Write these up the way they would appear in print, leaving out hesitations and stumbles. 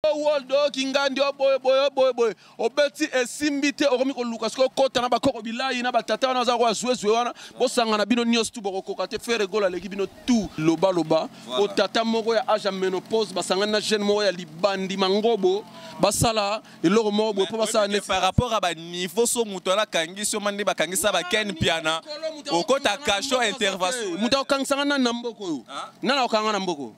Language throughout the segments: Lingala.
World Kingandi boy obeti esimbite okomiko Lucas ko kota na bakoko bilayi na batata wana za kwa zwezwe wana bosanga na bino nyos tu boko te faire gola leki bino tout loba o tata moko ya âge ménopause basanga na jeune moko ya libandi mangobo basala eloko moko boy po basala par rapport à ba niveau so muto la kangiso mande bakangisa ba ken piana okota kasho intervention muto kangsanga na mboko na okanga na mboko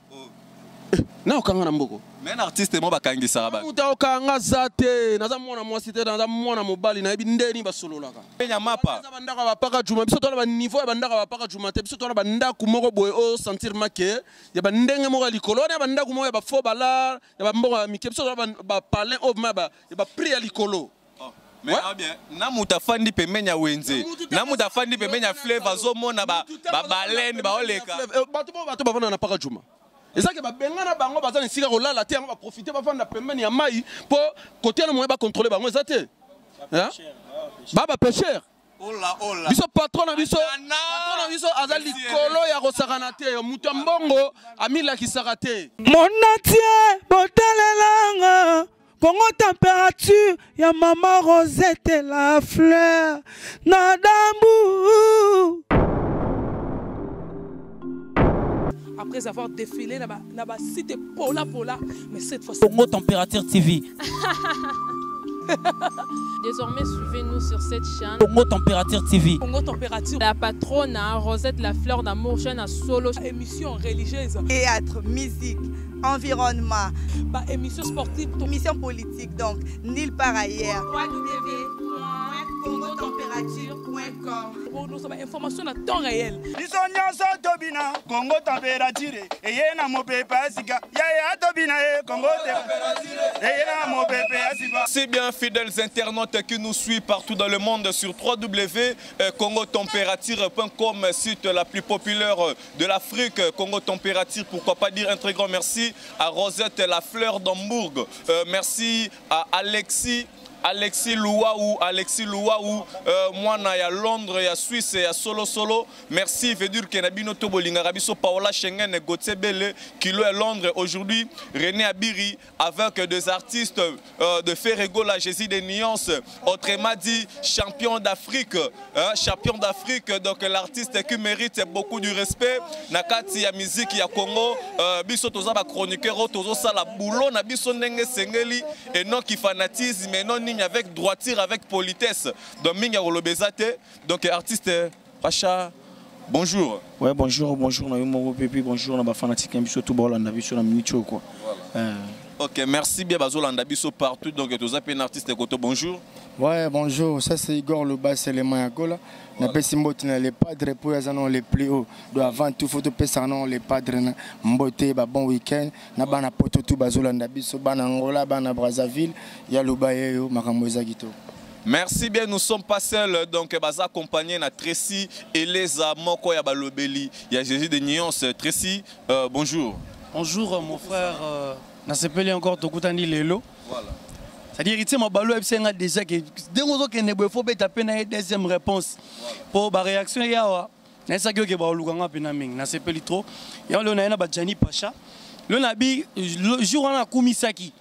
na okanga na mboko mais un artiste mo bakangisa ba muta okanga zate naza mwana mwasi te naza mwana mobali na bindeni basololaka penya mapa bandaka bapaka juma biso tola ba niveau ya bandaka bapaka juma te biso tola bandaka moko boye o sentir make ya bandenge moko likolo na bandaka moko ya ba faux bala ya ba mboka mike biso tola ba parler of ma ba ya ba prix ya likolo. Mais bien, na muta fandi pemenya wenze, na muta fandi pemenya flavor zo mona ba baleine ba oleka. Bato ba na paka juma. Ezaki ba benga na bango bazana sika kolala te ba profiter ba fanda pembeni ya mai po côté na moye ba contrôler bango ezate. Hein? Baba pêcheur. Ola. Biso patron na biso azali kolo ya kosakana te mutu mbongo amila kisakate. Monatie botalelanga Congo température ya maman Rosette la fleur Nadambu. Après avoir défilé là-bas, c'était Pola, mais cette fois-ci Congo Température TV. Désormais, suivez-nous sur cette chaîne. Congo Température TV. Congo Température. La patronne Rosette la fleur d'amour, chaîne à solo. Émission religieuse. Théâtre, musique, environnement. Bah, émission sportive. Émission politique, donc nulle part ailleurs. www.congotempérature.com. Pour nous avoir information à temps réel. Congo Température. Et yena mo pepe asika. Ya tobina Congo Température. Et yena mo pepe asika. C'est bien, fidèles internautes qui nous suivent partout dans le monde sur www.congotempérature.com, site la plus populaire de l'Afrique. Congo Température, pourquoi pas dire un très grand merci à Rosette la fleur d'Hambourg. Merci à Alexis Louaou, moi na ya Londres, ya Suisse, ya Solo. Merci, veut dire que Nabino Tobolinga, Rabiso Paola Schengen, Gauthier Belle, Kilo à Londres. Aujourd'hui, René Abiri avec des artistes de Ferregola, Jésus des Nuances, autrement dit champion d'Afrique. Champion d'Afrique, donc l'artiste qui mérite beaucoup du respect. Nakati ya musique ya Congo, Biso Toza ba chroniqueur, Tozo Sala Boulot, Nabiso Nenge Sengeli, et non qui fanatisme, et non avec droiture, avec politesse. Donc, donc artiste Pacha, bonjour. Ouais, bonjour, bonjour, bonjour, on a fanatique, on a vu sur la minute quoi. Ok, merci bien, Bazolanda Biso partout. Donc, tu as un artiste Koto, bonjour. Ouais, bonjour, ça c'est Igor Loba, c'est le Mayagola. On a les padres pour les plus hauts. Avant tout, il faut que les padres mboté, bon week-end. On a un pote tout Bazolanda Biso, Banangola, Bana Brazzaville, Yalouba et Makamouzagito. Merci bien, nous ne sommes pas seuls, donc baza accompagné na Tracy, Eleza, Moko ya Balobeli, il y a Jésus de Nuances. Tracy, bonjour. Bonjour mon frère, on s'appelle encore Tokutani Lelo. Voilà. C'est-à-dire que ma balo est déjà que dès qu'on faut taper une deuxième réponse pour la réaction il y a ça que ba lukanga penaming na s'appelle trop et on a na Jani Pacha le nabi le jour on a kumisaki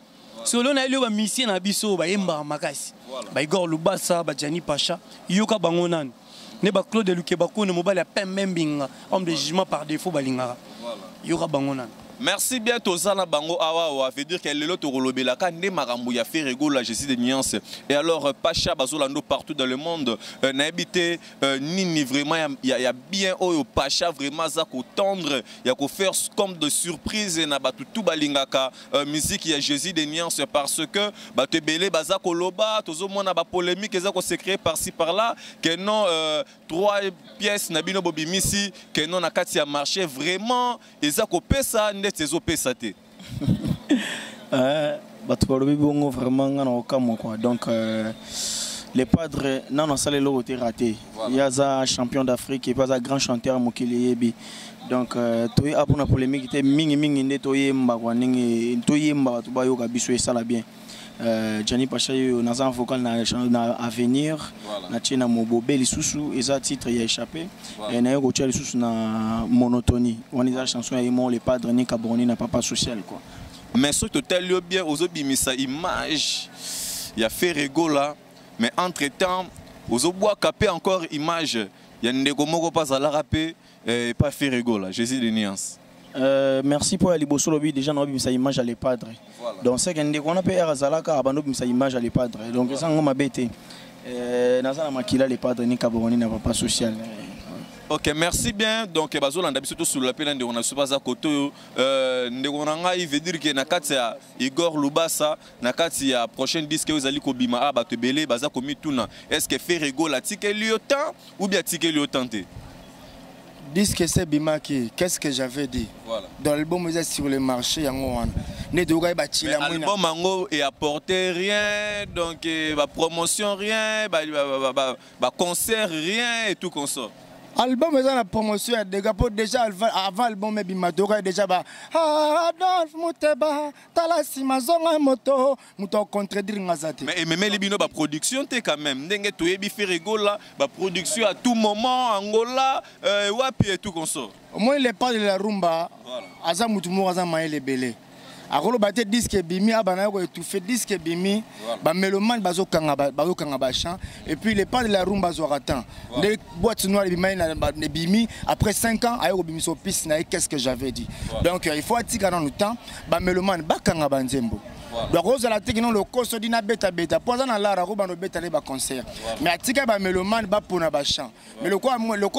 so le na le ba mission na biso ba yemba makasi ba Igor Lubasa ba Jani Pacha yoka bangonan ne ba Claude Lukeba ko ne mobile pembembinga homme de jugement par défaut balingara yoka bangonan. Merci bien Tozana Bango Awa, veut dire qu'elle est l'autre Rolobela, Kande Marambo, ya fait Régola, Jésus des Nuances. Et alors, Pacha Bazolando partout dans le monde, n'a habité ni vraiment, il y a bien au Pacha vraiment ça qu'au tendre, il y a qu'au faire comme de surprise, et n'a pas tout balingaka, musique, il y a Jésus des Nuances, parce que, bah, te belé, baza koloba, tozo mona ba polémique, et ça qu'on s'est créé par-ci par-là, que non, 3 pièces, Nabino Bobimisi, que non, na Katia marché, vraiment, et ça qu'on peut ça, tes OP saté. Vraiment donc les padres non ça les lots raté. Il y a un champion d'Afrique et pas un grand chanteur Mokili. Donc toi après la polémique était mingi ndé toye mbakwaningi toye mba to bayo kabiso esala bien. Jani Pacha yo na un vocal na avenir na tina mobobe lisusu et ça titre y a échappé et na yo tia lisusu na monotonie on est la chanson et les padres ni Cabroni na papa social quoi. mais ce total bien aux obimisa image il y a fait rigola mais entre temps aux obois capé encore image il y a ndeko moko pas à la rapé et pas fait rigola Jésus de Niance. Merci pour les bosso lobby déjà on a mis sa image à les padres donc c'est que ndeko on a payé Razalaka abandon mis sa image à les padres donc ça on m'a bêté nazana makila les padres ni kaboni n'a pas social. Ok, merci bien. Donc, Bazolanda biso sur la peine de on a pas à côté. Ndonanga il veut dire que nakati ya Igor Lubasa, nakati ya prochaine disque aux ali kobima aba te belé baza komi tuna. Est-ce que fait rigolo la ticket lui autant ou bien ticket lui autant te? Disque c'est Bimaki, qu'est-ce que j'avais dit? Voilà. Dans l'album vous êtes sur le marché yango wana. Ne doga ba chila mwina. L'album mango et apporté rien, donc ba promotion rien, ba concert rien et tout comme ça. Album est dans la promotion déjà avant l'album Bimadoga déjà Adolphe Mouteba Talasi Mazonga moto muto contredire ngazate. Mais les bino ba production te quand même ndenge to yebi fait rigola ba production à tout moment Angola wapi et tout comme ça. Au moins les pas de la rumba aza mutu mo aza maele belé. Akolo bate disque bimi abana ko étouffé disque bimi ba mélomane bazo kanga ba chant et puis les pas de la rumba zo ratan les boîtes noires bimi na bimi après 5 ans ayo bimi so piste na qu'est-ce que j'avais dit donc il faut attika dans le temps ba mélomane ba kanga ba nzembo donc aux la techno le costo dina beta poza na la roba no beta les ba concert mais attika ba mélomane ba pona ba chant mais le quoi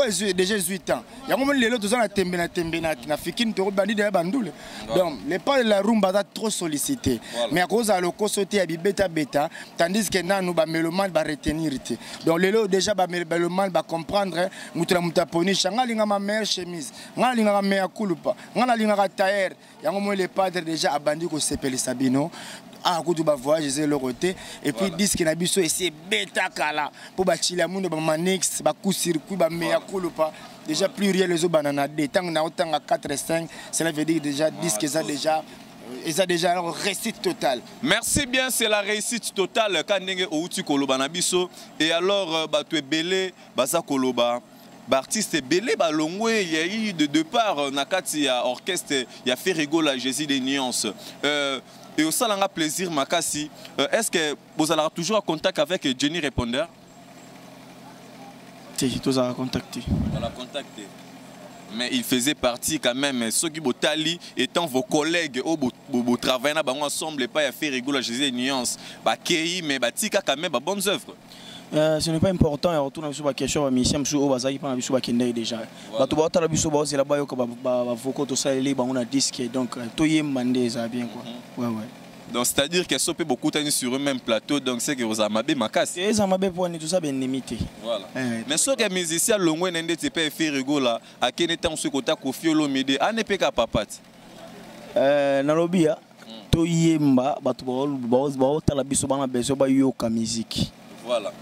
est déjà 18 ans ya ngom lelo to na tembe na fikini to bandi de bandule donc les pas de la rumba trop sollicité mais à cause de le côté à beta tandis que nous ba mélomane ba retenir donc lelo déjà ba mélomane ba comprendre muta poni changa linga ma meilleure chemise nga linga ma meilleure kulupa nga linga ka tailleur yango mo les padres déjà abandi ko sepeli sabino a kutu ba voyager le côté et puis disque na biso essayer beta kala pour ba chila mundo ba manix ba coup circuit ba meilleure kulupa déjà plus rien les banana de tant na autant à 4 et 5 cela veut dire déjà disque ça déjà et ça déjà une réussite totale. Merci bien, c'est la réussite totale quand ndenge outi koloba na biso et alors tu es belé baza koloba artiste belé balongwe il y a eu de départ nakati ya orchestre il y a fait rigola Jésus des nuances et au salanga plaisir makasi est-ce que vous allez toujours en contact avec Jenny Répondeur? Tous à contacter. On l'a contacté. Mais il faisait partie quand même, ceux qui Botali étant vos collègues au travail ensemble et pas à faire rigoler Jésus des nuances, mais tika quand même bonnes œuvres. Ce n'est pas important, on retourne sur la question de mission sur Obazaï pendant que Bakende déjà. Tu vas la biso c'est là-bas que voko to ça les on a disque donc to yem mandé ça bien quoi. Ouais. Donc c'est-à-dire qu'elles sont beaucoup sur le même plateau, donc c'est que vous avez ma casse. Et ça m'a bien pour tout ça bien limité. Voilà. Mais ceux qui musiciens longue n'ende te pas faire rigoler à quel temps ce côté Kofiolo Mide à ne pas papat. Nalobia to yemba batu ba tala biso bana beso ba yoka musique. Voilà.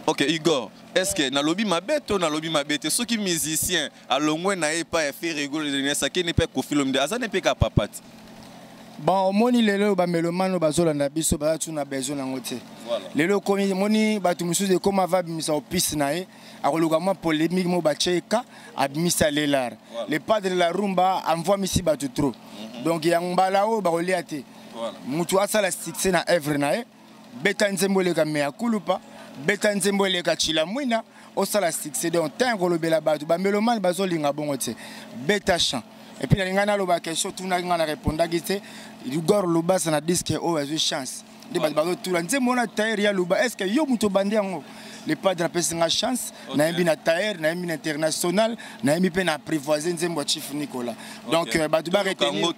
Ok Igor, est-ce que nalobi mabete ou nalobi mabete ceux qui musiciens à longue n'aient pas faire rigoler ça qui ne pas Kofiolo Mide ça ne pas papat. Bon, moni lelo ba melomano bazolanda biso ba tuna bezo na ngote. Voilà. Lelo komi moni batu musuze koma va bimisa opisi nae akoluka mo polémique mo ba cheka abimisa lelar. Les padres de la rumba envoie misi batu trop. Donc ya ngbalao ba oliate. Voilà. Mutu asala succès na œuvre nae beta nzembo le ka mea kulupa beta nzembo le ka chila mwina osala succès donc tango lobela batu ba melomane bazolinga bongo te beta chant. Et puis, il y a une question, tout le monde a répondu à Igor Lubasa na disque oh a eu chance. Est-ce que yo muto bandi yango les padres pèsent une chance na yembi na tailleur na yembi international na yembi pe na apprivoiser nzembo Chief Nicolas. Donc batu ba retenir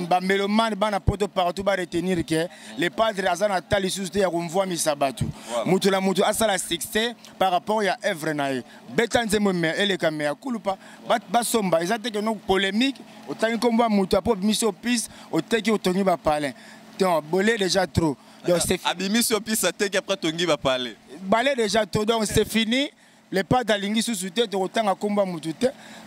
ba mélomane bana poto partout ba retenir que les padres azana tali susté ya kumvwa misabatu. Mutu la mutu asala succès par rapport ya œuvre nae. Beta nzembo me ele kamea kulupa ba somba ezate que no polémique autant comme ba mutu apo mission piste oteki otongi ba palin. Donc bolé déjà trop. Donc c'est abimi sur piste ateki après tongi ba parler. Balé déjà trop donc c'est fini. Les pas d'alingi sous tête autant à combat mutu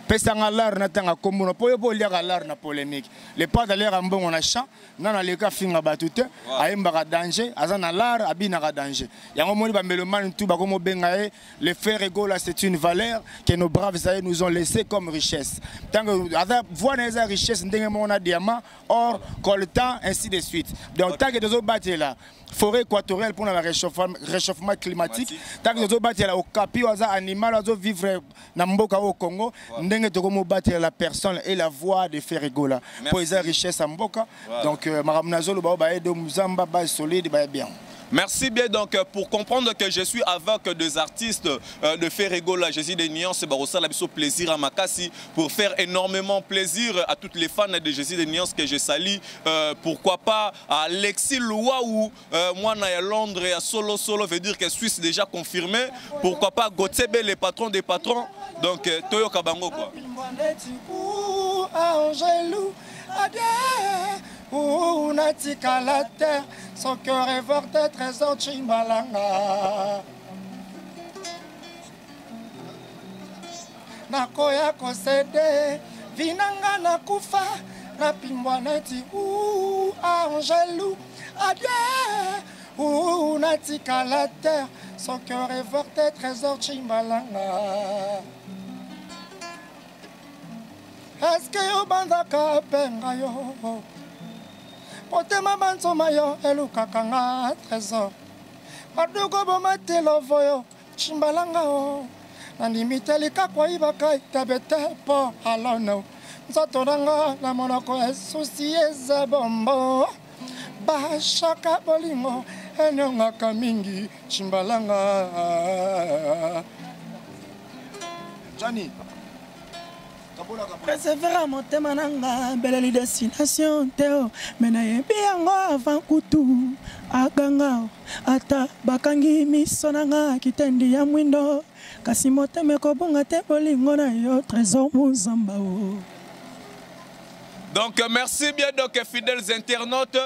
pesanga l'art natanga kombono po yo po liaka l'art na polémique le pas d'aller en bon on a chant nana le ka finga batute ayembaka danger azana l'art abinaka danger yango moni ba melomane tout ba komo benga le fer ego là c'est une valeur que nos braves aïeux nous ont laissé comme richesse tant que ada voix na richesse ndenge mona diamant or coltan ainsi de suite donc tant que des autres battre là forêt équatoriale pour le réchauffement climatique tant que nous battre là au capi aux animaux aux vivre na mboka au Congo ndenge to komo battre la personne et la voix de Ferrego là pour les richesses à mboka donc maramnazo ba ba edo muzamba ba solide ba bien. Merci bien. Donc, pour comprendre que je suis avec des artistes de Ferrego, là, Jésus des Nuances, Barossa, la biso plaisir à Makassi, pour faire énormément plaisir à toutes les fans de Jésus des Nuances que je salue. Pourquoi pas à Alexis Louaou, moi, à Londres et à Solo, veut dire que Suisse déjà confirmé. Pourquoi pas Gotebe, les patrons des patrons. Donc, Toyo Kabango, quoi. Où natika la terre, son cœur est fort de trésor Chimbalanga. Nakoya kosede, vinanga nakufa, napimbwa neti ou angelou, adieu. Où natika la terre, son cœur est fort de trésor Chimbalanga. Est-ce que yo bandaka penga yo? Potema bansoma yo elukakanga trésor. Padugo bomate lovo yo Chimbalanga o. Nanimitelika kwa ibaka itabete po alono. Nzotoranga na monoko esusi eza bombo. Bashaka bolingo enyonga kamingi Chimbalanga. Johnny. Persévère mon temananga, belle destination teo, menayebi yango avant kutu, aganga, ata bakangi misonanga kitendi ya mwindo, kasi moteme kobonga te bolingo na yo trésor muzamba o. Donc merci bien donc fidèles internautes.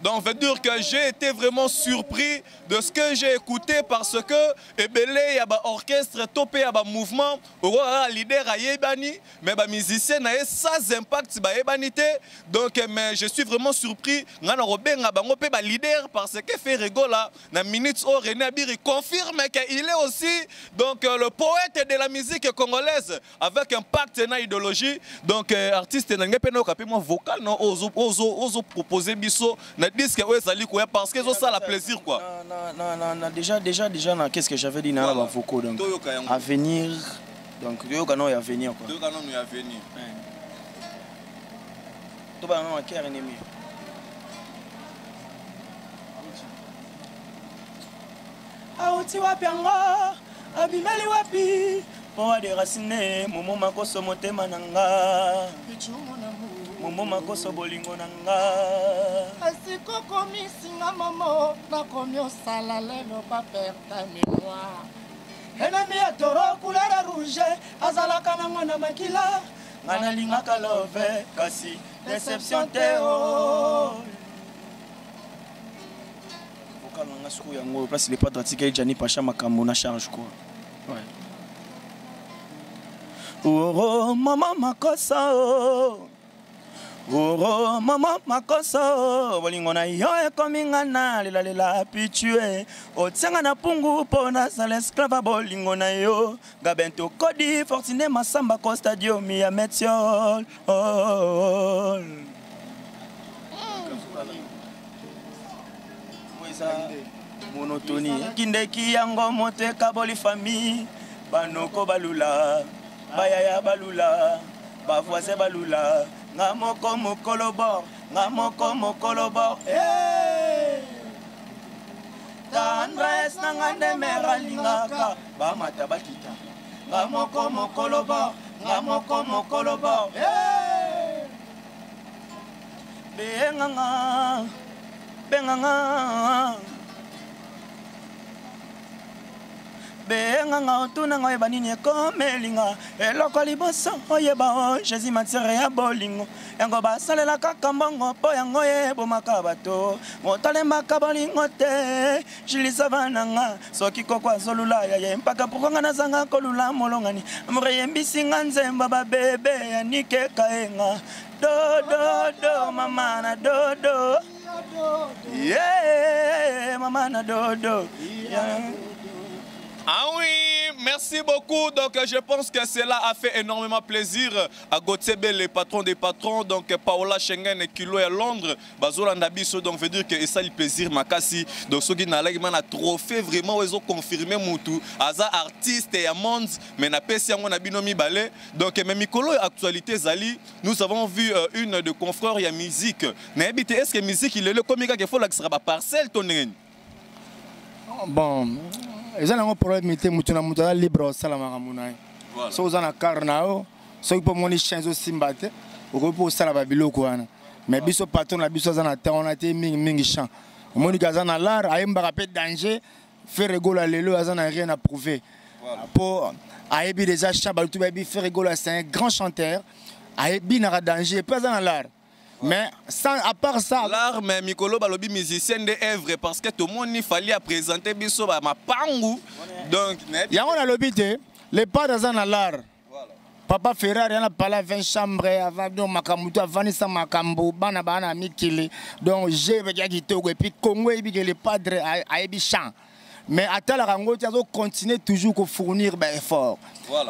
Donc, veut dire que j'ai été vraiment surpris de ce que j'ai écouté parce que Ebele, il y a un orchestre, topé, il y a un mouvement, il y a un leader à Yébani, mais les musiciens n'ont pas sans impact sur Yébanité. Donc, mais je suis vraiment surpris. Il y a un leader parce que Ferrego, là, dans minutes, René Abiri confirme qu'il est aussi donc, le poète de la musique congolaise avec un pacte dans l'idéologie. Donc, artiste, il y a un vocal, oso proposer biso. Disque parce que ça la plaisir quoi. Non, déjà qu'est-ce que j'avais dit dans la vocaux donc à venir donc yo canon à venir quoi. Yo canon à venir. To ba non cœur ennemi. Auti wapi ngo abimeli wapi pour des racines momo makoso motema nanga. Momo makoso bolingo nanga asiko komisinga momo nakomi osala lelo pa perte mémoire enemi ya toro couleur rouge azalaka nango na makila nga nalingaka love kasi déception te o vocal nanga siku yango place les pas pratique Jani Pacha makambo na charge quoi ouais oh mama makoso oh mama makoso bolingo na yo ekominga na lela pitue otsenga na pungu pona sala esclave bolingo na yo gabento kodi fortune masamba ko stadium ya metiol monotonie kindeki yango moteka boli famille banoko balula bayaya balula bavoise balula Ngamoko mokolo bor Tandres nangande mera lingaka Bamata bakita Ngamoko mokolo bor Benganga benganga otunanga oyeba nini ekomelinga eloko liboso oyeba o jésus matiere ya bolingo yango basalela kaka mbongo mpo yango ebomaka bato motalembaka bolingo te jilisa nanga soki koko azolula ya ye mpaka pokonga nazanga kolula molongani amore yembisinga nzemba babebe yanike kaenga do mama na do yeah mama na do yeah. Ah oui, merci beaucoup. Donc je pense que cela a fait énormément plaisir à Gotsebe, les patrons des patrons. Donc Paola Schengen et Kilo à Londres, Bazola Nabiso. Donc veut dire que ça le plaisir Makasi. Donc ceux qui n'ont pas trophée vraiment ils ont confirmé Moutou. Aza artiste et Amons, mais n'a pas si on a binomi ballet. Donc même Mikolo actualité Zali, nous avons vu une de confrères il y a musique. N'habite est-ce que musique il est le comique qu'il faut la sera parcelle ton. Bon. Les gens ont problème de mutu libre au salama munai. So za na karnao, so ipo moni chanzo simbate, okopo sala babilo kwana. Mais biso patron na biso za na ta on a été mingi champ. Moni gaza na lar, ayemba rapé danger, faire rigoler lelo za na rien à prouver. Pour ayebi déjà champ balutu baby faire rigoler c'est un grand chanteur. Ayebi na danger, pas dans l'art. Mais sans, à part ça, l'art, mais Mikolo Balobi musicien de œuvre parce que tout le monde il fallait présenter biso ma pangu. Donc, il y a un lobby les pas dans l'art. Papa Ferrari a parlé 20 chambres avant donc Makamuto avant ça Makambo bana bana mikili. Donc j'ai regardé Togo et puis Congo et puis les padres à Ebichan. Mais à tel rango, tu as continué toujours à fournir des efforts.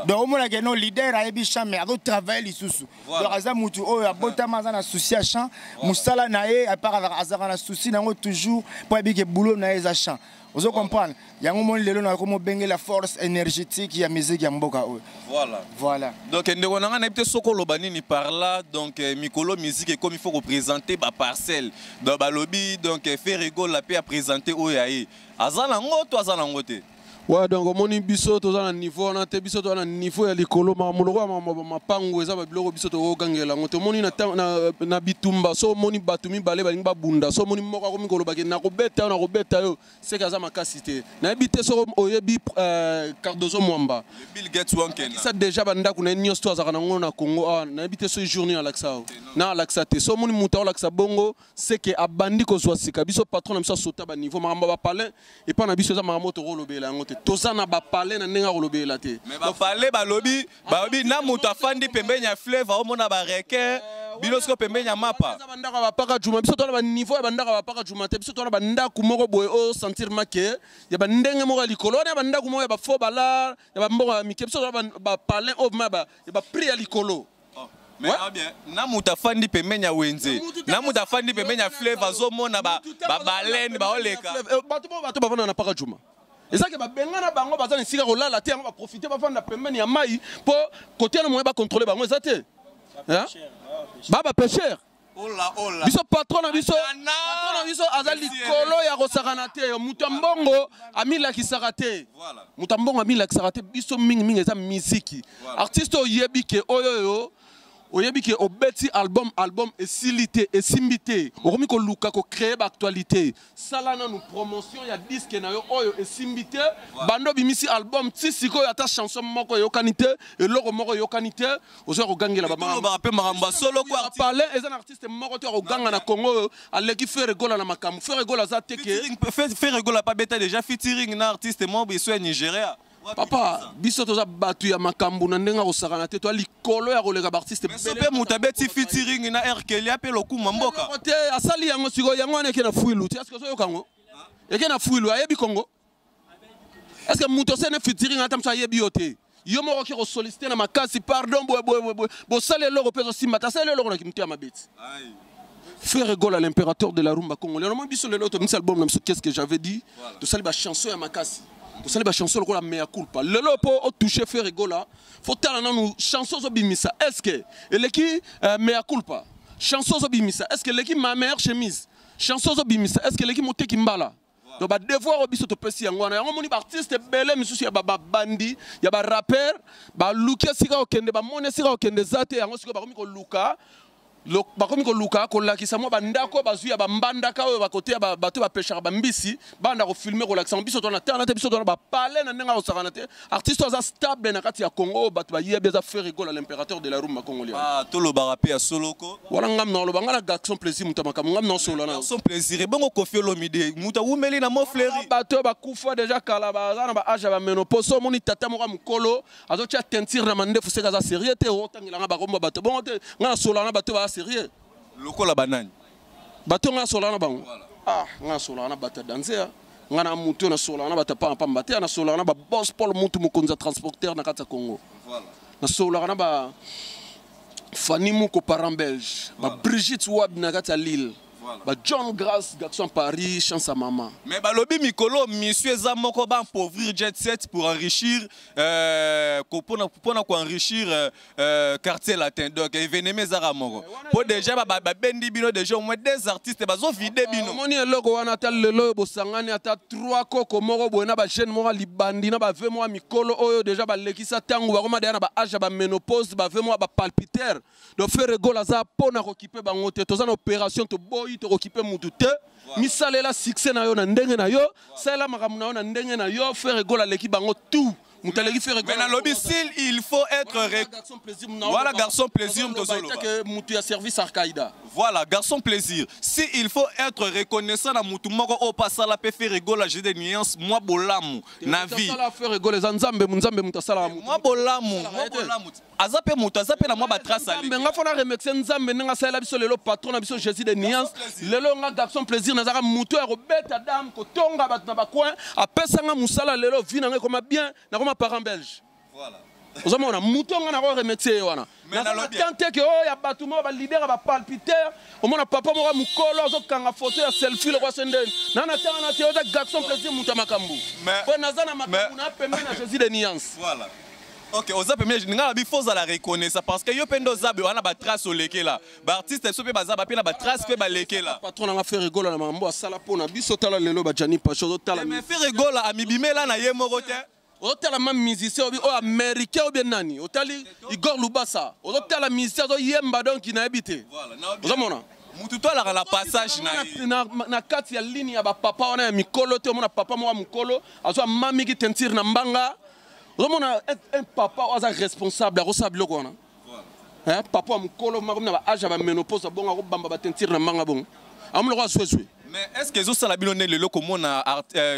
Donc, au moins, nos leaders à Ebichan, mais à travailler les sous. Donc, à Moutou, à Botamazan, à souci à champ, Moussala Naé, à part à souci, n'a toujours pour que boulot Naé à champ. Vous comprenez? Il y a un moment où on a la force énergétique, il y a la musique, il y a Mboka. Voilà. Donc, on a un petit Sokolo Banini par là, donc Mikolo musique et comme il faut représenter ma parcelle. Donc, Balobi, donc, faire rigolo la paix à présenter Oyaï. Azalango, toi, Azalangote. Ouais, donc mon biso to na niveau na te biso to na niveau ya likolo ma muloko ma pango eza ba biloko biso to gangela ngoto moni na bitumba so moni batumi bale balinga babunda so moni moko ko mikolo ba na kobeta yo c'est kaza makasi te na bité so oyebi Cardozo Mwamba Bill Gates wankena ça déjà banda kuna nyos to azaka na ngona Congo na bité so journée à laksa na laksa te so moni muta laksa bongo c'est que abandi ko zwa sika biso patron na biso sota ba niveau ma ba palin et pas na biso za ma moto rolobela ngote tozana ba parler na nenga kolobela te mais ba parler ba lobby na mutu afandi pembeni ya fleuve omona ba requin bilosko pembeni ya mapa bandaka ba paka juma biso to na ba niveau ya bandaka ba paka juma te biso to na ba ndaku moko boye o sentir make ya ba ndenge moko likolo na ba ndaku moko ya ba fo bala ya ba mboka mike biso to na ba parler of maba ya ba prix ya likolo. Mais bien, na muta fandi pembeni ya wenze na muta fandi pembeni ya fleuve azomona ba baleine ba oleka bato bavanda na paka juma. Et ça que bengana bango bazana esika kolala te yango ba profiter ba vanda pembeni ya mai po côté na moyen ba contrôler bango ezate hein baba pêcheur ola biso patron na biso azali kolo ya kosakana te mutambongo amila kisakate mutambongo amila kisakate biso mingi eza musique artiste oyebi ke oyoyo oyebi ke obeti album esilité esimbité okomi ko luka ko créer ba actualité sala na nous promotion ya disque na yo oyo esimbité bando bimisi album tisiko ya ta chanson moko yo kanité et loko moko yo kanité ozo ko gangela ba maramba solo ko artiste parler ez un artiste moko to ko ganga na Congo aleki faire gola na makamu faire gola za teke faire gola pas beta déjà featuring na artiste mo biso ya Nigeria. Papa, biso toza batu ya makambu na ndenga kosakana te to likolo ya koleka ba artiste bele mutabeti featuring na RKL ya pe lokuma mboka te asali yango siko yango ane ke na fuilu ti asko so yokango eke na fuilu ayebi Congo est-ce que muto sene featuring atam sa yebi yote yo moko ki ko solliciter na makasi pardon bo sale loko peso simata sale loko na kimtia mabeti faire gola l'impérateur de la rumba congolaise normalement biso le loto mis album qu'est-ce que j'avais dit to sale ba chanson ya makasi to sale ba chanson ko la mea culpa le lopo o toucher faire gola faut tala na nous chanson zo bimisa est-ce que eleki mea culpa chanson zo bimisa est-ce que eleki ma meilleure chemise chanson zo bimisa est-ce que eleki moteki mbala donc ba devoir o biso to pesi yango na yango moni ba artiste belé misusu ya ba bandi ya ba rapper ba lukia sika okende ba mone sika okende zate yango siko ba komi ko luka bakomi koluka kolakisa mwa bandako bazwi ya bambandaka oyo bakote ya bato bapeshaka bambisi banda kofilme kolakisa biso tona terna te biso tona bapale na ndenga osakana te artiste aza stable na kati ya Congo bato bayebi aza faire rigola l'impérateur de la rumba congolienne. Ah tolobaka pe ya soloko wala ngam na loba ngana garçon plaisir mutama kam ngam na solo na garçon plaisir bongo Koffi Olomide muta umeli na mo fleuri bato bakufa déjà kala bazana ba age ba menopause moni tata mo mukolo azo tia tentire na mandefu seka za sérieux te otangila ba komba bato bongo te ngana solo na bato ba sérieux lokola banani bato ngana solo na bango ah ngana solo na bato danser ngana mutu na solo na bato pa mbate na solo na ba boss Paul mutu mukonza transporteur na kata Congo voilà na solo na ba Fanny Mouko parent belge ba Brigitte Wab na kata Lille. Bah John Grass, garçon Paris, chance à maman. Mais bah lobby Mikolo, monsieur Zamoko ba pauvrir jet set pour enrichir, pour enrichir quartier latin. Donc événement Zaramoko. Pour déjà bah bendi bino déjà au moins des artistes bah zo vide bino. Moni eloko wana tal lelo bosangani ata 3 koko moko boena ba jeune moko libandi na ba 20 mois Mikolo oyo déjà ba lekisa tangu ba koma na ba âge ba ménopause ba 20 mois ba palpitaire. Donc faire rigola za pona occuper bango te toza na opération to boy to occuper mutu te misalela succès na yo na ndenge na yo sala makamu na yo na ndenge na yo faire rigola leki bango tout mutaleki faire rigola. Mais dans lobby il faut être voilà garçon plaisir que mutu ya service Al-Qaïda. Voilà garçon plaisir. Si il faut être reconnaissant na mutu moko o passa la pe faire rigola j'ai des nuances moi bolamu na vie. Ça la faire rigola nzambe mutu sala moi bolamu azape mutu azape na moi ba trace ali. Mais nga fona remexer nzambe nga sala biso lelo patron na biso Jésus des nuances lelo nga garçon plaisir nazaka mutu ya robeta dame ko tonga bat na ba coin apesa nga musala lelo vina nga comme bien na comme parent belge. Voilà. Vous avez un mouton qui a remercié. Mais tant que il y a des gens qui libèrent des palpitaires, au moins papa m'a dit que a photo un selfie le roi Senden. Nana tana théorie garçon plaisir mouton makambu. Mais nazana makambu na permis na Jésus des nuances. Voilà. Ok, oza premier nga bi foza la reconnaître parce que yo pendo zabe wana ba trace oleke là. Ba artiste so pe bazaba pe na ba trace pe ba leke là. Patron nga fait rigola na mambo asala pona biso tala lelo ba Jani Pacho tala. Mais fait rigola amibimela na ye moko te. Otala ma musicien ou américain ou bien nani otali Igor Lubasa otala musicien zo yemba donc na habité voilà ozamona mutu to la passage na kati ya ligne ya ba papa wana ya mikolo te mona papa mo mukolo azo mami ki tentire na mbanga ozamona un papa oza responsable a resable ko wana hein papa mukolo ma comme na ba âge ba ménopause bonga ko bamba ba tentire na mbanga bon amlo ko sweswe. Mais est-ce que vous savez bien le loco mon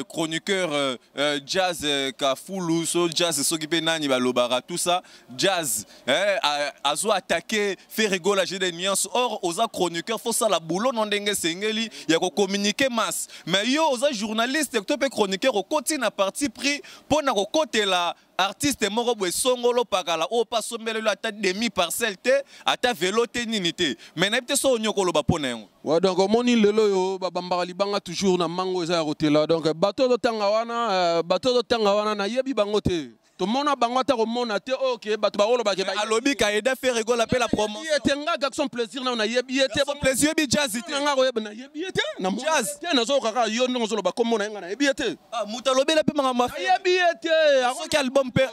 chroniqueur jazz Kafulu so jazz s'occuper nani balobara tout ça jazz a zo attaquer faire rigoler j'ai des nuances or aux chroniqueurs faut ça la boulot non dengue sengeli ya ko communiquer masse mais yo aux journalistes to pe chroniqueur au côté na parti pris pour na ko côté la artiste moko boy songolo pakala o pa sombele lo ata demi parcelle te ata vélo te nini te mais na peut so nyoko lo ba pona yango ouais donc moni lelo yo ba bambara libanga toujours na mango eza rotela donc bateau de tanga wana na yebi bango te to mona bango ta ko mona te OK bato ba oloba ke ba alobi ka eda faire rigole appel la promo yete nga garçon plaisir na yebi yete bon plaisir bi jazz te nga ko yeba na yebi yete na jazz te na zo kaka yo ndongo zo ba ko mona nga na yebi yete ah muta lobi la pe manga yebi yete so quel album pe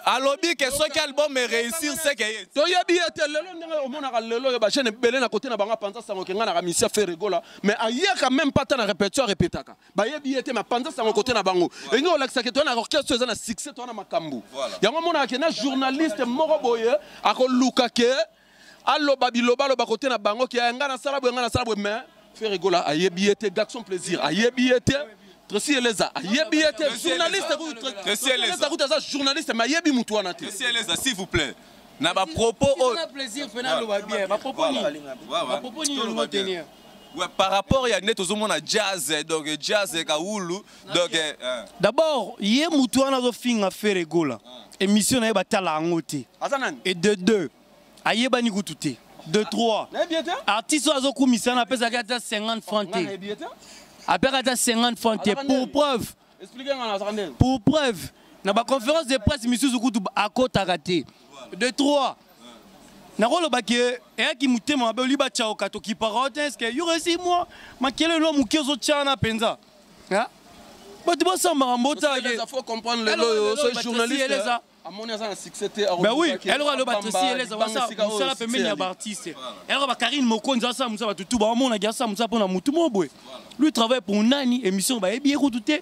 alobi que so quel album réussir c'est que to yebi yete lelo ndenge o mona ka lelo ba jeune belé na côté na banga panza sango ke nga na kamisia faire rigole mais ayeka même pas ta na répétition répétaka ba yebi yete ma panza sango côté na bango engi o lakisa ke to na orchestre za na succès to na makambu yango mona ke na journaliste moko boye akoluka ke aloba biloba loba côté na bango ke nga na sala boye mais faire rigola ayebi ete garçon plaisir ayebi ete Tracy Eleza ayebi ete journaliste Tracy Eleza journaliste mais ayebi mutu wana te Tracy Eleza s'il vous plaît na ba propos na plaisir fena loba bien ba propos ni yo tenir. Ouais, par rapport à net aux hommes jazz donc jazz kaoulu donc d'abord hier mutuana zo finga faire rigola émission na ba tala ngote et de 2 ayeba ni kututé de 3 artiste azo kumisa na pesa kata 50 francs après kata 50 francs pour preuve pour preuve na ba conférence de presse monsieur Zukutu akota raté de 3 Nakolo baké et qui mutema ba liba chao kato ki parote est-ce que yo resi moi makele lo mukezo chana penza hein ba tu bossa marambota il faut comprendre le so journaliste Ben oui, elle aura le battre si elle est ça pembeni ya artiste. Elle aura Karine Mokonza ça musa batutu ba mona gasa musa pona mutu mobwe. Lui travaille pour Nani émission ba ebi écouter.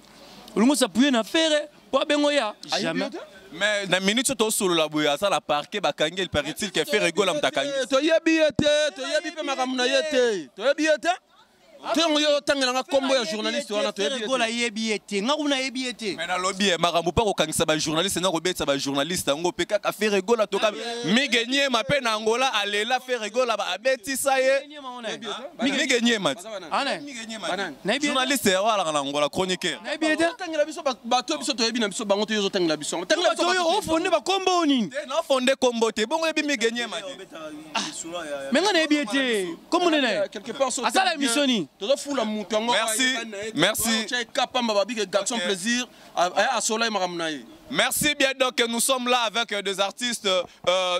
Le mot s'appuyer na faire pas bengo ya jamais. Mais na minute to solo la boya ça la parquet ba kangel paraît-il que fait rigole am takangi. To yebi pe makamuna yete. To yebi yete. Tango yo tangela nga kombo ya journaliste wana to yebi gola yebi ete nga una yebi ete mais na lobby makambo pa ko kangisa ba journaliste na ko betsa ba journaliste ngo peka ka faire rigola to ka mi gagner ma pe na Angola alela faire rigola ba abeti ça ye mi gagner mat ana mi gagner mat journaliste wala na Angola chroniqueur na yebi ete tangela biso ba to biso to yebi na biso bango to yo tangela biso tangela biso yo fonde ba kombo nini na fonde kombo te bongo yebi mi gagner mat mais nga na yebi ete comme on est quelque part so asala émission ni. Merci. Merci bien, donc nous sommes là avec des artistes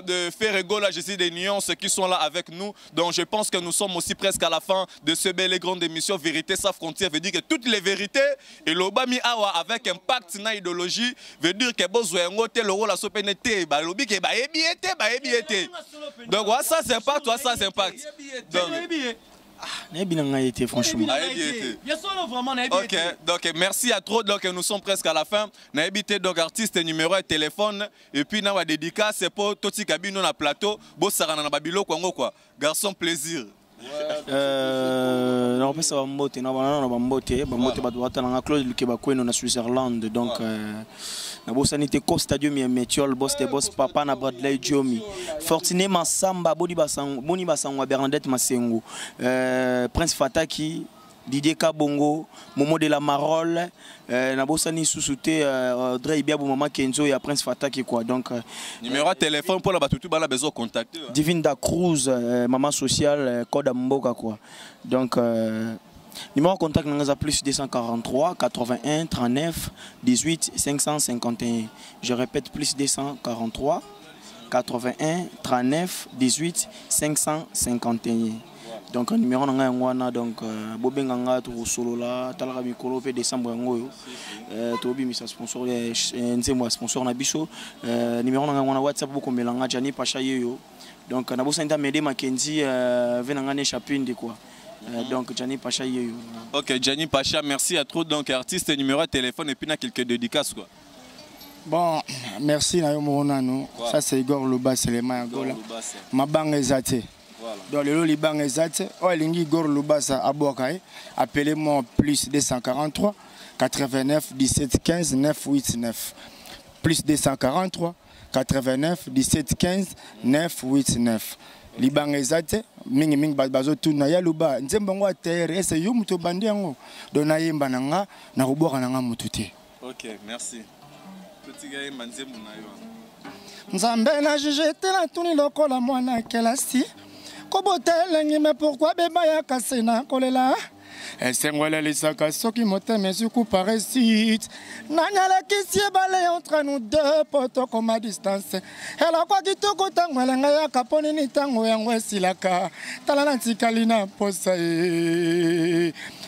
de Ferrego, là je suis des nuances qui sont là avec nous. Donc je pense que nous sommes aussi presque à la fin de ce bel et grande émission Vérité sans frontières. Veut dire que toutes les vérités et l'obami awa avec impact na idéologie veut dire que besoin ngote le rôle la sopenete ba lobi ke ba ebiete. Donc ça c'est impact, ça c'est impact. Franchement. Ok, donc merci à trop. Donc nous sommes presque à la fin. Naibité donc artiste numéro et téléphone et puis na wa dédicace c'est pour Toti Kabino na plateau. Bossarana na babilo quoi. Garçon plaisir. Non pas ça va mbote na banana na mbote bato na Claude Lukebakweno na Switzerland donc na bosanité co stadium ya Metiol boss papa na Bradley Diomi Fortuné Massamba boni basangwa Bernadette Masengo Prince Fataki Didier Kabongo Momo de la Marole na bosani susute Audrey Ibiabo Mama Kenzo et Prince Fataki quoi donc numéro de téléphone pour la batutu bala besoin contacter Divine da Cruz maman sociale code Mboka quoi donc numéro de contact nous plus 243 81 39 18 551 je répète plus 243 81 39 18 551 donc numéro nga ngwana donc bobenga nga to solo la talaka mikolo pe décembre ngoyo to bi misa sponsor nzembo sponsor na biso numéro nga ngwana WhatsApp bokombela nga Jani Pacha yeyo donc na bosanta Mede Makenzi venanga ne chapinde quoi donc Jani Pacha yeyo. OK Jani Pacha merci à trop donc artiste numéro de téléphone et puis na quelques dédicaces quoi. Bon merci na yo monano ça c'est Igor Loba c'est les Mayagola mabanga ezate. Donc le Liban exact, Olingi Gor Lubasa Abokai, appelez-moi plus 243 89 17 15 989 plus 243 89 17 15 989 Liban exact, ming bazo tuna ya luba nzembango terre ese yo muto bandiango dona yemba nanga na ruboka nanga mutute. OK, merci. Petit gars manzemu na yo. Nzambe na jijete na tuni lokola mwana kelasi. Kobotelengi mais pourquoi beba ya kasena kolela esengwele lisaka soki moteme suku parasite nanyala kisie bale entre nous deux poto comme à distance ela kwa kitoko tangwelenga ya kaponi ni tango yango esilaka tala na tikali na posa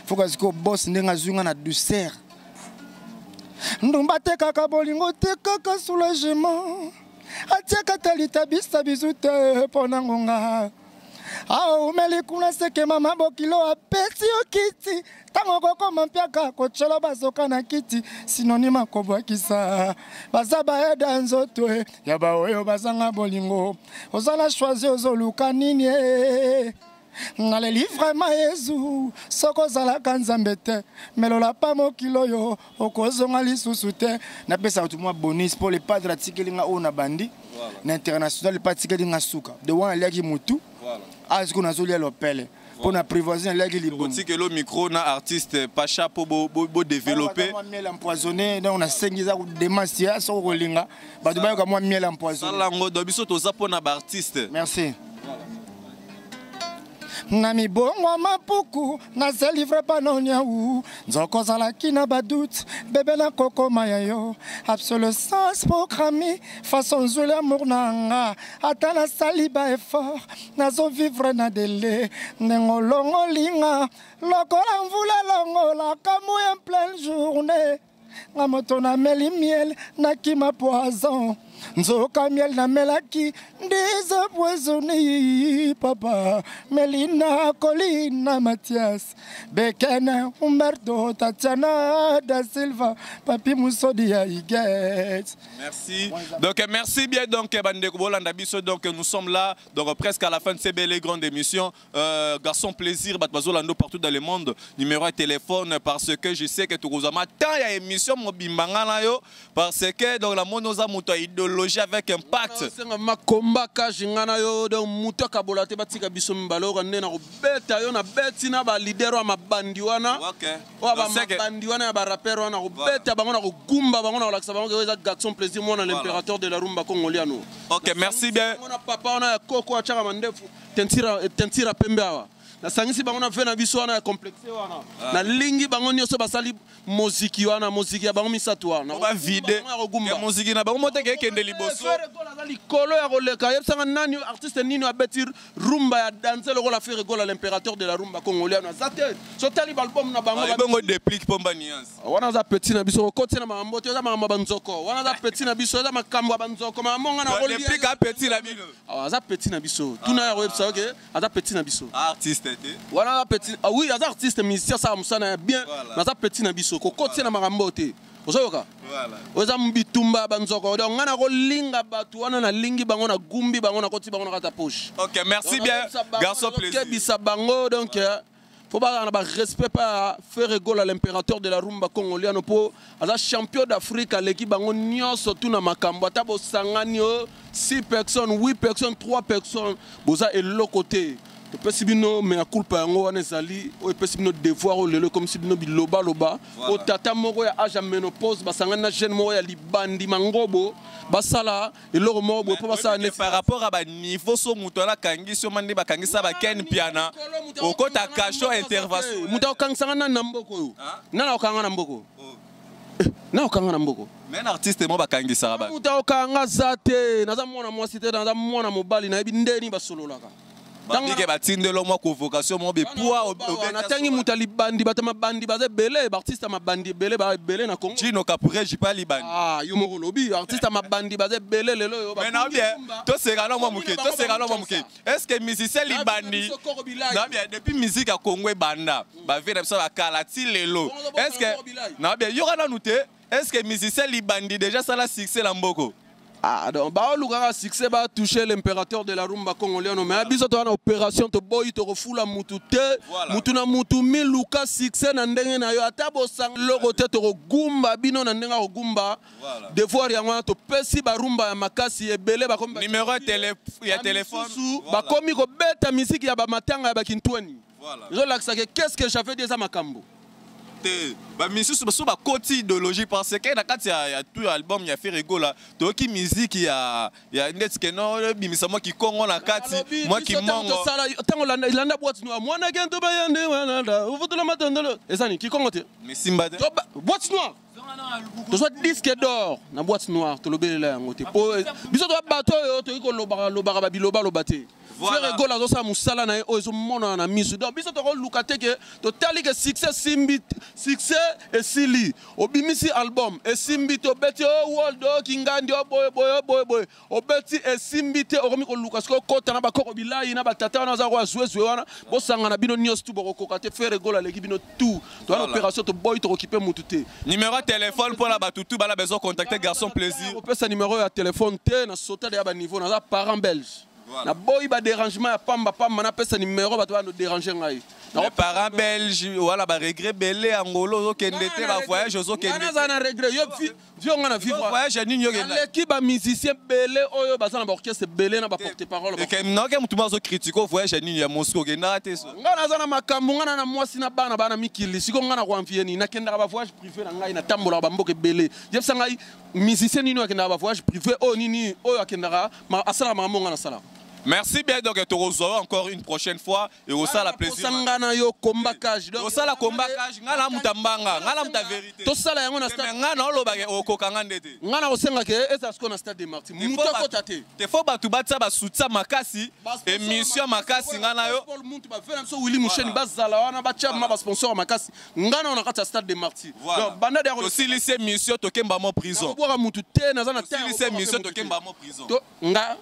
foka siko boss ndenga zunga na douceur ndumba te kaka bolingo te kaka soulagement atiaka talita bisa bizute ponangonga ah umeli kuna seke mama bokilo apesi okiti tango koko mampiaka kocholo basoka na kiti sinonima kobwakisa bazaba eda nzoto ya baoyo bazanga bolingo ozala choisi ozoluka nini ngaleli vraiment Yesu soko zala kanzambe te melola pa mokilo yo okozonga lisusu te na pesa tout moi bonus pour les padres atikelinga ona bandi na international patikelinga suka de wana leki mutu ah ce qu'on a zoli à l'opelle pour na privoiser leki libo que le micro na artiste Pacha pour bo développer miel empoisonné donc on a sengiza demasia so rolinga ba do ba moi miel empoisonné sala ngodo biso to zapona ba artiste merci. Nami bongo mapuku na se livre panonia ou nzoko zalaki na badoute bébé na koko mayayo obsolescence programmée façon zole amour nanga atana saliba effort nazo vivre na délai ngolongo linga lokola mvula longola kamu en pleine journée ngamoto na meli miel na kima poison nzoka miel na melaki désempoisonné papa Melina Colina Mathias Bekene Humberto Tatiana da Silva Papi Moussodi Aïguet. Merci. Donc merci bien donc Bandeko Bolanda Biso, donc nous sommes là donc presque à la fin de ces belles et grandes émissions. Garçon plaisir Batbazolando partout dans le monde. Numéro de téléphone parce que je sais que tout vous a tant il y a émission Mobimbanga yo parce que donc la monoza muto idéologie avec impact. Makomba kajingana yo donc muto kabolate batika biso mbalo rande na beta yo na betina ba leader wa mabandi wana. OK. Wa ba mabandi wana ba rapper wana beta bango na gumba bango na laksa bango eza garçon plaisir moi na l'impérateur de la rumba congoliano. OK, merci bien. Mon papa on koko achaka mandefu tentira pembe awa. Na sangisi bango na vena biso wana complexe wana. Na lingi bango nyoso basali muziki wana muziki ya bango misatu wana. Ba vide. Ya muziki na bango moteke kende liboso. Likolo ya koleka yebsanga nani artiste nini abetir rumba ya danser le rôle à faire rigoler l'impérateur de la rumba congolienne. Zate. So tali album na bango ba bango déplique pomba nuance. Wana za petit na biso koti na mambo to za mambo banzoko. Wana za petit na biso za makambo banzoko mamonga na rôle. Déplique a petit na biso. Ah za petit na biso. Tuna ya websa OK. Aza petit na biso. Artiste. Voilà petit. Ah oui, les artistes musiciens ça me bien. Mais ça petit na biso ko côté na marambo te. Ozoyoka. Voilà. Oza mbitumba banzoko. Donc ngana ko linga batu wana na lingi bango na gumbi bango na koti bango na kata poche. OK, merci bien. Garçon plaisir. Bisa bango donc faut pas avoir respect pas faire rigoler à l'impérateur de la rumba congolienne pour la champion d'Afrique l'équipe bango nyonso tout na makambo ta bo sangani 6 personnes, 8 personnes, 3 personnes. Boza et l'autre côté. Peut si bino mais à culpa yango wana ezali o peut si bino devoir o lelo comme si bino biloba loba o tata moko ya âge ménopause basanga na jeune moko ya libandi mangobo basala eloko moko po basala ne par rapport à ba niveau so muto la kangi so mande bakangisa ba ken piana o kota kasho intervention muto okangsanga na mboko yo na okanga na mboko na okanga na mboko mais artiste mo bakangisa ba muto okanga zate naza mwana mwasi te naza mwana mobali na yebi ndeni basololaka Bangike batindelo mo convocation mo be poa na tangi mutali bandi batama bandi baze belé artiste ma bandi belé ba belé na Congo Chino kapure jipa libandi ah yo mo lobi artiste ma bandi baze belé lelo yo mais na bien to sera no mo muke est-ce que musicien libandi na bien depuis musique à Congo e banda ba vient biso ba kalati lelo est-ce que na bien yo kana nouté est-ce que musicien libandi déjà ça la succès la mboko. Ah donc ba luka succès ba toucher l'impérateur de la rumba congolienne mais biso to na opération to boy to refula mutu te mutu na mutu mi luka succès na ndenge na yo ata bo sang logo te to gumba bino na ndenga ko gumba devoir ya ngwana to pesi ba rumba ya makasi ebele ba komba numéro ya téléphone ba komi ko beta musique ya ba matanga ya ba kintwani voilà je laksa que qu'est-ce que j'avais déjà makambo ba misusu baso ba koti idéologie parce que na kati ya tout album ya fait rigola to ki musique ya netke no bimisa moi ki kongo na kati moi ki mongo tango landa boîte noire mwana gento bayande wana da uvutula matandolo ezani ki kongo te mais simba de boîte noire to soit disque d'or na boîte noire to lobela yango te po biso to bato yo to ko lobaka ba biloba lobate faire rigola zo sa musala na o zo mona na misu donc biso to ko lukate ke to tali ke succès simbi succès et sili obimisi album et simbi to beti o world kingandi o boy o beti et simbi te o komi ko luka sko kota na ba koko bilai na ba tata na za ko azwe wana bo sanga na bino nyos tu boko kokate faire rigola leki bino tout to na opération to boy to occuper mutute numéro téléphone pour la batutu bala besoin contacter garçon plaisir on peut sa numéro ya téléphone te na sauter de ba niveau na za parent belge na boy ba dérangement ya pamba na pesa numéro ba to no déranger ngai les parents belges voilà ba regret belé angolo zo kende te ba voyage zo kende na na regret yo vio ngana vivre voyage ni yo kende l'équipe ba musicien belé oyo ba sana ba orchestre belé na ba porte parole et que non que mutu mazo critique voyage ni ya Moscou kenda te so ngana za na makambo ngana na mwasi na bana mikili siko ngana kwa mfieni na kenda ba voyage privé na ngai na tambola ba mboke belé yebsa ngai musicien ni no kenda ba voyage privé o nini oyo akenda ma asala mamonga na sala Merci bien, donc tu reçois encore une prochaine fois et au ça la plaisir. Sangana yo kombakage. Au ça la kombakage, ngala mutambanga, ngala muta vérité. To sala yango na stade. Ngana olobage okokanga ndete. Ngana osenga ke eza sko na stade de Martyrs. Muta kota te. Te faut batu batsa ba soutien makasi, émission makasi ngana yo. Muntu ba vena so Willy Musheni bazala wana ba tcha ma ba sponsor makasi. Ngana on a kata stade de Martyrs. Donc banda de aussi lycée mission to kemba mo prison. Boka mutu te na za na te. Lycée mission to kemba mo prison. Nga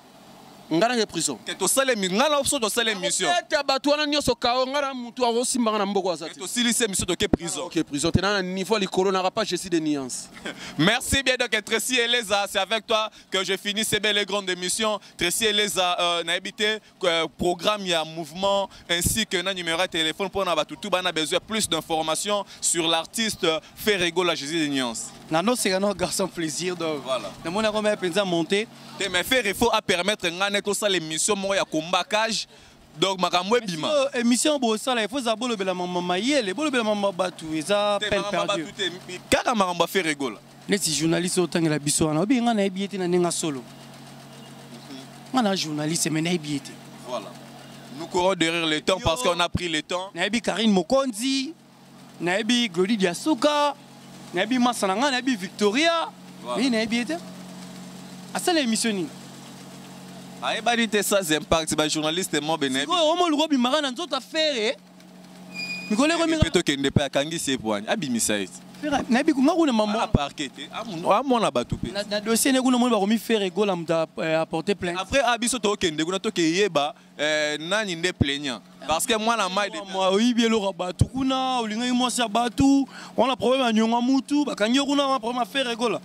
ngana nge prison to sale ngana opso to sale mission te batwana nyoso kao ngana mutu arosimba na mboko azati to silise mission to ke prison. OK, prison tena niveau likolo na pas ceci de nuances. Merci bien, donc Tracy Eleza, c'est avec toi que je finis ces belles et grandes émissions. Tracy Eleza na habité programme ya mouvement ainsi que na numéro de téléphone pour na batutu bana besoin plus d'informations sur l'artiste Ferrego la Jésus de nuances. Nano c'est un garçon plaisir donc voilà. Na mona comme penza monter. Mais faire il faut permettre ngana to ça l'émission mo ya kombakage. Donc makamwe bima. Émission bo ça là il faut zabolo bela mama yele, bolo bela mama batu eza peine perdue. Kaka maramba Ferrego la. Neti journaliste autant la biso na obi ngana ebiete na ninga solo. Ngana journaliste mais na ebiete. Voilà. Nous courons derrière le temps parce qu'on a pris le temps. Na ebi Karine Mokonzi, na ebi Glody Diasuka, na ebi Masananga, na ebi Victoria. Mais na ebiete. À ça l'émission ni. Ah, et bah, ça, c'est impact, c'est journaliste, moi, bénéfique. Oh, on le robi marana dans toute affaire. Nicolas Romi. Peut-être qu'il n'est pas kangi c'est pour un abimisaïs. Nabi kunga kuna maman. À parquet. À mon abatoupe. Na dossier ne kuna mona baromi faire ego la mta apporter plainte. Après abiso to kende kuna to ke yeba nani nde plaignant. Parce que moi la maille de moi oui bien le rabatu kuna ulinga moi sa batu. On a problème à nyonga mutu bakangi kuna on a problème à faire ego là.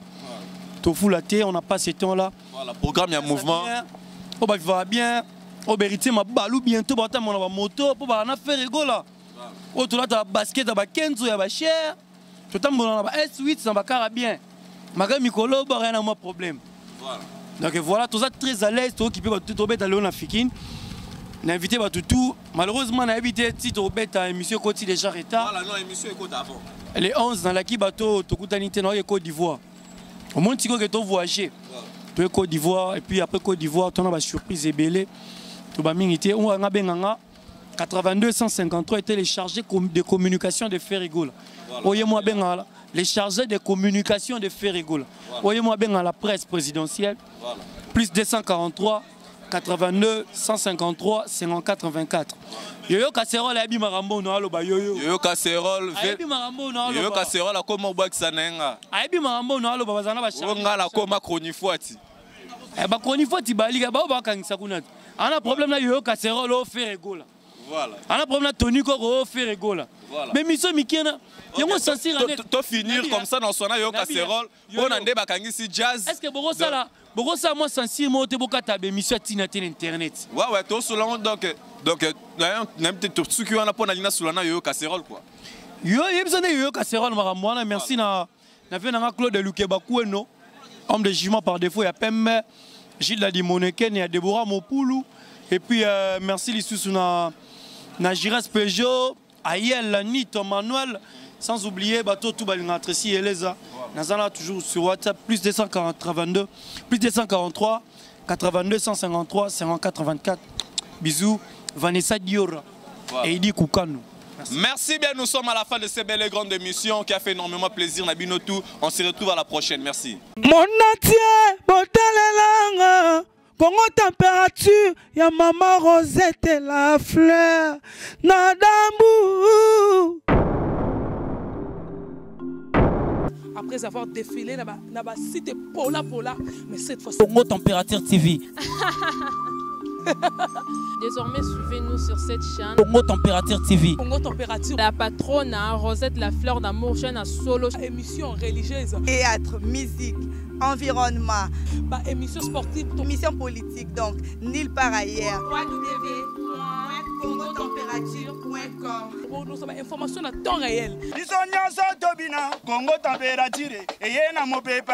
To fou la terre on n'a pas ce temps là. Voilà, programme ya mouvement. Oh bah va bien. Oh berité ma balou bientôt bata mon ba moto pour ba na faire ego là. Oh tout là ta basket ba kenzo ya ba cher. Tout le temps ba S8 ça ba cara bien. Maga mikolo ba rien à moi problème. Voilà. Donc voilà tout ça très à l'aise toi qui peut tout tomber dans l'on africaine. On a invité ba tout malheureusement on a invité titre au bête à émission côté déjà retard. Voilà non émission écoute avant. Les 11 dans la qui bateau to kutanité na Côte d'Ivoire. Au moins tu que tu voyager. Tu Côte d'Ivoire et puis après Côte d'Ivoire tu as une surprise ébélée. Tu vas m'inviter on a benganga 82 153 était les chargés de communication de Ferrego. Oyez-moi bengala les chargés de communication de Ferrego. Oyez-moi bengala la presse présidentielle. Voilà. Plus 243 82 153 54 24. Yoyo casserole abi marambo no alo ba yoyo. Yoyo casserole abi marambo no alo. Yoyo casserole akoma obakisa nenga. Abi marambo no alo ba bazana ba charge. Ngala koma chronifuati. Ba chronifuati balika ba ba kangisa kuna. Ana problème na yoyo casserole o Ferrego là. Voilà. Ana problème na Tony Koko o Ferrego là. Voilà. Mais mission mikena yango sensir net. To finir comme ça dans son yoyo casserole. On ande ba kangisi jazz. Est-ce que boko ça là boko ça moi sensir mo te boka ta be mission tina ten internet. Ouais to selon donc même te tout qui on a pour na sulana yoyo casserole quoi. Yo yebzane yoyo casserole maramwana merci na fait na Claude Lukeba Kueno homme de jugement par défaut ya Pembe Gilles Ladimoneken et Deborah Mopulu et puis merci Lissousou na Giras Peugeot Ayel Lanito Manuel sans oublier bateau tout balinga Tracy Eleza nazana toujours sur WhatsApp plus 242 plus 243 82 153 54 24 bisous Vanessa Diora et Idi Koukano. Merci bien, nous sommes à la fin de cette belle et grande émission qui a fait énormément plaisir. Nabinotou, on se retrouve à la prochaine. Merci. Mon atier, botelelanga, Congo température, ya maman Rosette et la fleur, Nadambu. Après avoir défilé, na cité Pola, mais cette fois-ci. Congo Température TV. Désormais, suivez-nous sur cette chaîne. Congo Température TV. Congo Température. La patronne, Rosette la fleur d'amour, chaîne à solo. Émission religieuse. Théâtre, musique, environnement. Émission sportive. Émission politique, donc nulle part ailleurs. www.congotempérature.com. Nous avons information à temps réel. Congo température. Et y a mon pépé,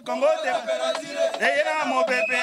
Congo température. Et y a mon pépé,